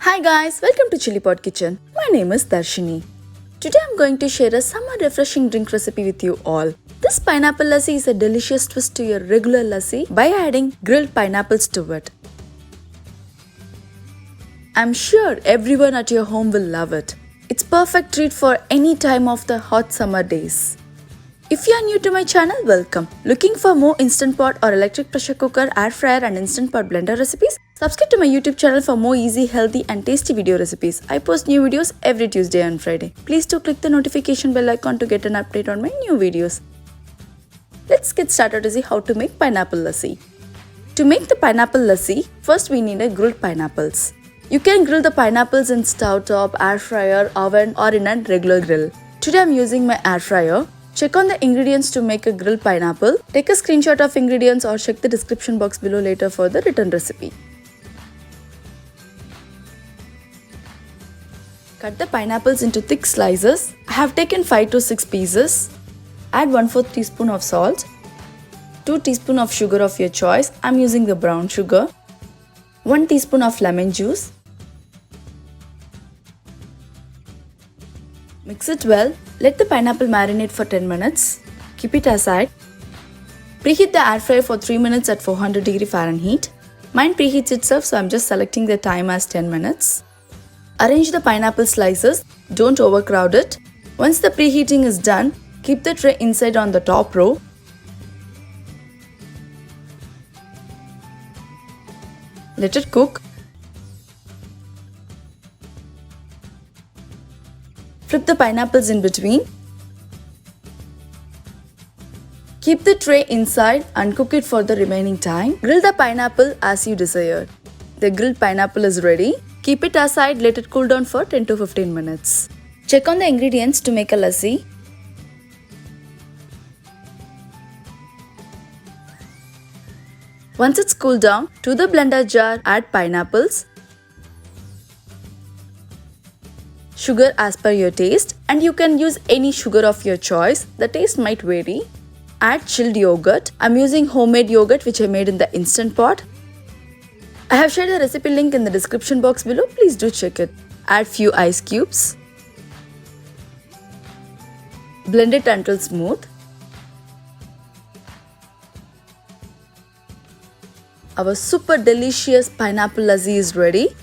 Hi guys, welcome to Chillipot kitchen. My name is Darshini. Today I'm going to share a summer refreshing drink recipe with you all. This pineapple lassi is a delicious twist to your regular lassi by adding grilled pineapples to it. I'm sure everyone at your home will love it. It's perfect treat for any time of the hot summer days. If you are new to my channel, welcome. Looking for more Instant Pot or electric pressure cooker, air fryer and Instant Pot blender recipes? Subscribe to my YouTube channel for more easy, healthy and tasty video recipes. I post new videos every Tuesday and Friday. Please do click the notification bell icon to get an update on my new videos. Let's get started to see how to make pineapple lassi. To make the pineapple lassi, first we need a grilled pineapples. You can grill the pineapples in stove top, air fryer, oven or in a regular grill. Today I am using my air fryer. Check on the ingredients to make a grilled pineapple. Take a screenshot of ingredients or check the description box below later for the written recipe. Cut the pineapples into thick slices. I have taken 5 to 6 pieces. Add 1/4 teaspoon of salt, 2 teaspoons of sugar of your choice. I am using the brown sugar. 1 teaspoon of lemon juice. Mix it well. Let the pineapple marinate for 10 minutes. Keep it aside. Preheat the air fryer for 3 minutes at 400 Fahrenheit. Mine preheats itself, so I'm just selecting the time as 10 minutes. Arrange the pineapple slices. Don't overcrowd it. Once the preheating is done, keep the tray inside on the top row. Let it cook. Flip the pineapples in between. Keep the tray inside and cook it for the remaining time. Grill the pineapple as you desired. The grilled pineapple is ready. Keep it aside, let it cool down for 10 to 15 minutes. Check on the ingredients to make a lassi. Once it's cooled down, to the blender jar add pineapples, sugar as per your taste, and you can use any sugar of your choice. The taste might vary. Add chilled yogurt. I'm using homemade yogurt which I made in the Instant Pot. I have shared the recipe link in the description box below. Please do check it. Add few ice cubes. Blend it until smooth. Our super delicious pineapple lassi is ready.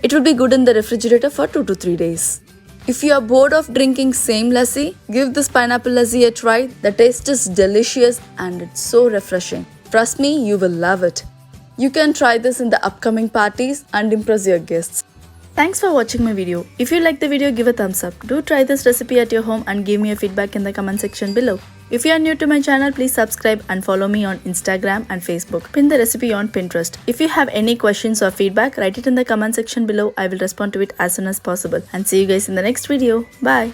It will be good in the refrigerator for 2 to 3 days. If you are bored of drinking same lassi, give this pineapple lassi a try. The taste is delicious and it's so refreshing. Trust me, you will love it. You can try this in the upcoming parties and impress your guests. Thanks for watching my video. If you like the video, give a thumbs up. Do try this recipe at your home and give me a feedback in the comment section below. If you are new to my channel, please subscribe and follow me on Instagram and Facebook. Pin the recipe on Pinterest. If you have any questions or feedback, write it in the comment section below. I will respond to it as soon as possible. And see you guys in the next video. Bye.